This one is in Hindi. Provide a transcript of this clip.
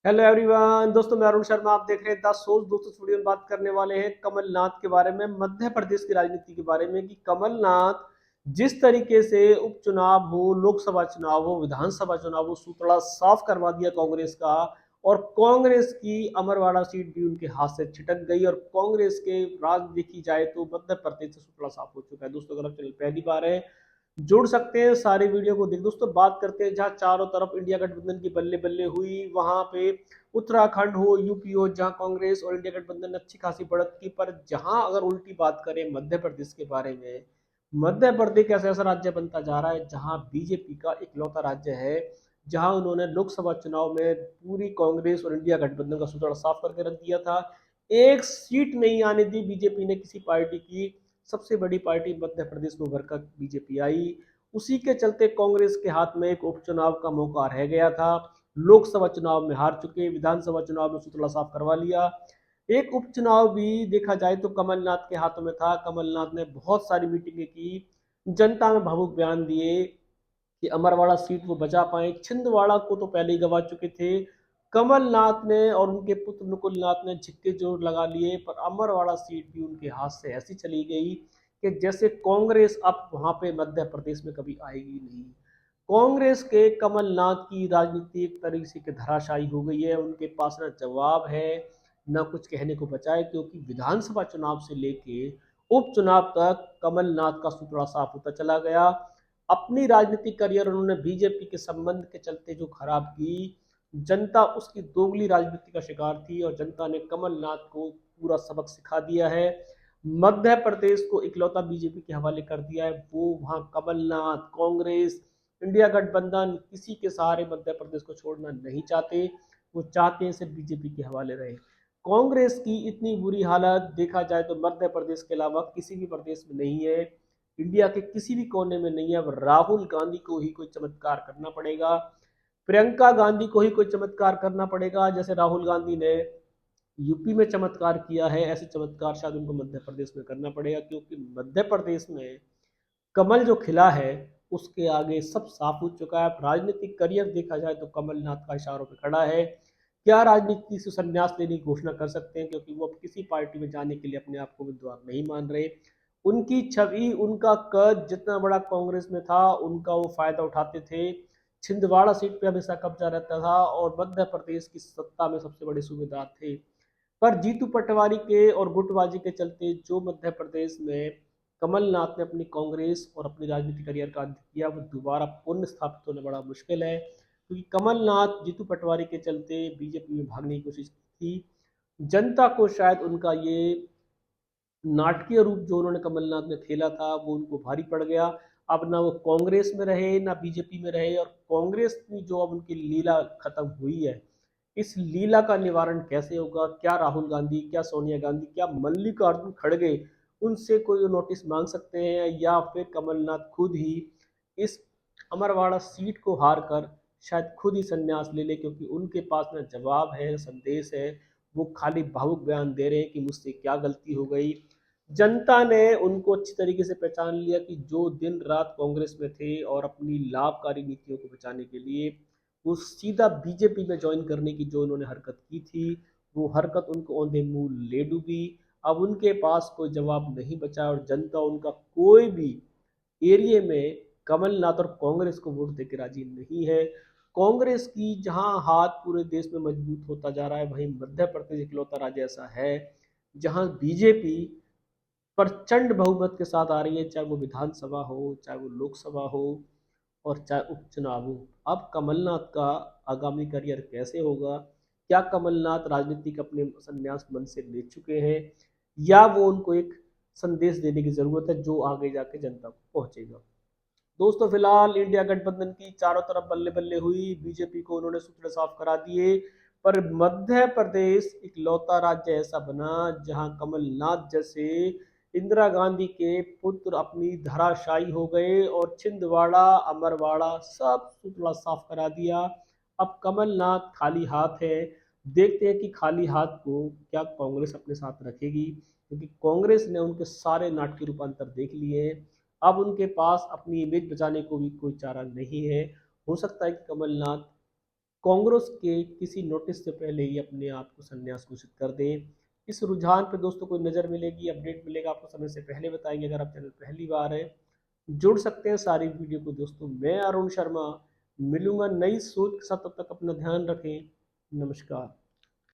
हेलो एवरीवन, दोस्तों मैं अरुण शर्मा। आप देख रहे हैं द सोच। दोस्तों वीडियो में बात करने वाले हैं कमलनाथ के बारे में, मध्य प्रदेश की राजनीति के बारे में कि कमलनाथ जिस तरीके से उपचुनाव हो, लोकसभा चुनाव हो, विधानसभा चुनाव हो, सूतड़ा साफ करवा दिया कांग्रेस का। और कांग्रेस की अमरवाड़ा सीट भी उनके हाथ से छिटक गई और कांग्रेस के राज देखी जाए तो मध्य प्रदेश से सूतड़ा साफ हो चुका है। दोस्तों अगर आप चैनल पहली बार है, जुड़ सकते हैं, सारे वीडियो को देख। दोस्तों बात करते हैं जहां चारों तरफ इंडिया गठबंधन की बल्ले बल्ले हुई, वहां पे उत्तराखंड हो, यूपी हो, जहां कांग्रेस और इंडिया गठबंधन ने अच्छी खासी बढ़त की। पर जहां अगर उल्टी बात करें मध्य प्रदेश के बारे में, मध्य प्रदेश कैसा ऐसा राज्य बनता जा रहा है जहां बीजेपी का इकलौता राज्य है, जहां उन्होंने लोकसभा चुनाव में पूरी कांग्रेस और इंडिया गठबंधन का सूतड़ा साफ करके रख दिया था। एक सीट नहीं आने दी बीजेपी ने किसी पार्टी की। सबसे बड़ी पार्टी मध्य प्रदेश में उभर कर बीजेपी आई। उसी के चलते कांग्रेस के हाथ में एक उपचुनाव का मौका रह गया था। लोकसभा चुनाव में हार चुके, विधानसभा चुनाव में सूतड़ा साफ करवा लिया। एक उपचुनाव भी देखा जाए तो कमलनाथ के हाथों में था। कमलनाथ ने बहुत सारी मीटिंगें की, जनता में भावुक बयान दिए कि अमरवाड़ा सीट वो बचा पाए। छिंदवाड़ा को तो पहले ही गवा चुके थे। कमलनाथ ने और उनके पुत्र नुकुलनाथ ने छिक्के जोर लगा लिए, पर अमरवाड़ा सीट भी उनके हाथ से ऐसी चली गई कि जैसे कांग्रेस अब वहां पे मध्य प्रदेश में कभी आएगी नहीं। कांग्रेस के कमलनाथ की राजनीति एक तरीके की धराशायी हो गई है। उनके पास ना जवाब है, ना कुछ कहने को बचा है, क्योंकि विधानसभा चुनाव से लेके उपचुनाव तक कमलनाथ का सूतड़ा साफ होता चला गया। अपनी राजनीतिक करियर उन्होंने बीजेपी के संबंध के चलते जो खराब की, जनता उसकी दोगली राजनीति का शिकार थी और जनता ने कमलनाथ को पूरा सबक सिखा दिया है। मध्य प्रदेश को इकलौता बीजेपी के हवाले कर दिया है। वो वहां कमलनाथ, कांग्रेस, इंडिया गठबंधन किसी के सहारे मध्य प्रदेश को छोड़ना नहीं चाहते। वो चाहते हैं सिर्फ बीजेपी के हवाले रहे। कांग्रेस की इतनी बुरी हालत देखा जाए तो मध्य प्रदेश के अलावा किसी भी प्रदेश में नहीं है, इंडिया के किसी भी कोने में नहीं है। अब राहुल गांधी को ही कोई चमत्कार करना पड़ेगा, प्रियंका गांधी को ही कोई चमत्कार करना पड़ेगा। जैसे राहुल गांधी ने यूपी में चमत्कार किया है, ऐसे चमत्कार शायद उनको मध्य प्रदेश में करना पड़ेगा, क्योंकि मध्य प्रदेश में कमल जो खिला है उसके आगे सब साफ हो चुका है। राजनीतिक करियर देखा जाए तो कमलनाथ का इशारों पे खड़ा है। क्या राजनीति से संन्यास लेने की घोषणा कर सकते हैं, क्योंकि वो अब किसी पार्टी में जाने के लिए अपने आप को उम्मीदवार नहीं मान रहे। उनकी छवि, उनका कद जितना बड़ा कांग्रेस में था, उनका वो फायदा उठाते थे। छिंदवाड़ा सीट पे हमेशा कब्जा रहता था और मध्य प्रदेश की सत्ता में सबसे बड़े सूबेदार थे। पर जीतू पटवारी के और गुटबाजी के चलते जो मध्य प्रदेश में कमलनाथ ने अपनी कांग्रेस और अपनी राजनीतिक करियर का अंत किया, वो दोबारा पुनः स्थापित होना बड़ा मुश्किल है, क्योंकि कमलनाथ जीतू पटवारी के चलते बीजेपी में भागने की कोशिश की। जनता को शायद उनका ये नाटकीय रूप जो उन्होंने कमलनाथ ने खेला था वो उनको भारी पड़ गया। अब ना वो कांग्रेस में रहे ना बीजेपी में रहे, और कांग्रेस की जो अब उनकी लीला खत्म हुई है, इस लीला का निवारण कैसे होगा? क्या राहुल गांधी, क्या सोनिया गांधी, क्या मल्लिकार्जुन खड़गे उनसे कोई नोटिस मांग सकते हैं, या फिर कमलनाथ खुद ही इस अमरवाड़ा सीट को हार कर शायद खुद ही संन्यास ले ले, क्योंकि उनके पास ना जवाब है, संदेश है। वो खाली भावुक बयान दे रहे हैं कि मुझसे क्या गलती हो गई। जनता ने उनको अच्छी तरीके से पहचान लिया कि जो दिन रात कांग्रेस में थे और अपनी लाभकारी नीतियों को बचाने के लिए वो सीधा बीजेपी में ज्वाइन करने की जो उन्होंने हरकत की थी, वो हरकत उनको औंधे मुंह ले डूबी। अब उनके पास कोई जवाब नहीं बचा और जनता उनका कोई भी एरिया में कमलनाथ और कांग्रेस को वोट देकर राजी नहीं है। कांग्रेस की जहां हाथ पूरे देश में मजबूत होता जा रहा है, वहीं मध्य प्रदेश इकलौता राज्य ऐसा है जहां बीजेपी प्रचंड बहुमत के साथ आ रही है, चाहे वो विधानसभा हो, चाहे वो लोकसभा हो, और चाहे उपचुनाव हो। अब कमलनाथ का आगामी करियर कैसे होगा? क्या कमलनाथ राजनीतिक अपने संन्यास मन से ले चुके हैं, या वो उनको एक संदेश देने की जरूरत है जो आगे जाके जनता को पहुंचेगा? दोस्तों फिलहाल इंडिया गठबंधन की चारों तरफ बल्ले बल्ले हुई, बीजेपी को उन्होंने सूत्रे साफ करा दिए। पर मध्य प्रदेश इकलौता राज्य ऐसा बना जहां कमलनाथ जैसे इंदिरा गांधी के पुत्र अपनी धराशायी हो गए और छिंदवाड़ा, अमरवाड़ा सब सूतड़ा साफ करा दिया। अब कमलनाथ खाली हाथ है। देखते हैं कि खाली हाथ को क्या कांग्रेस अपने साथ रखेगी, क्योंकि कांग्रेस ने उनके सारे नाटकीय रूपांतर देख लिए हैं। अब उनके पास अपनी इमेज बचाने को भी कोई चारा नहीं है। हो सकता है कि कमलनाथ कांग्रेस के किसी नोटिस से पहले ही अपने आप को संन्यास घोषित कर दें। इस रुझान पे दोस्तों कोई नज़र मिलेगी, अपडेट मिलेगा आपको समय से पहले बताएंगे। अगर आप चैनल पहली बार है, जुड़ सकते हैं सारी वीडियो को दोस्तों। मैं अरुण शर्मा मिलूंगा नई सोच के साथ, तब तक अपना ध्यान रखें। नमस्कार।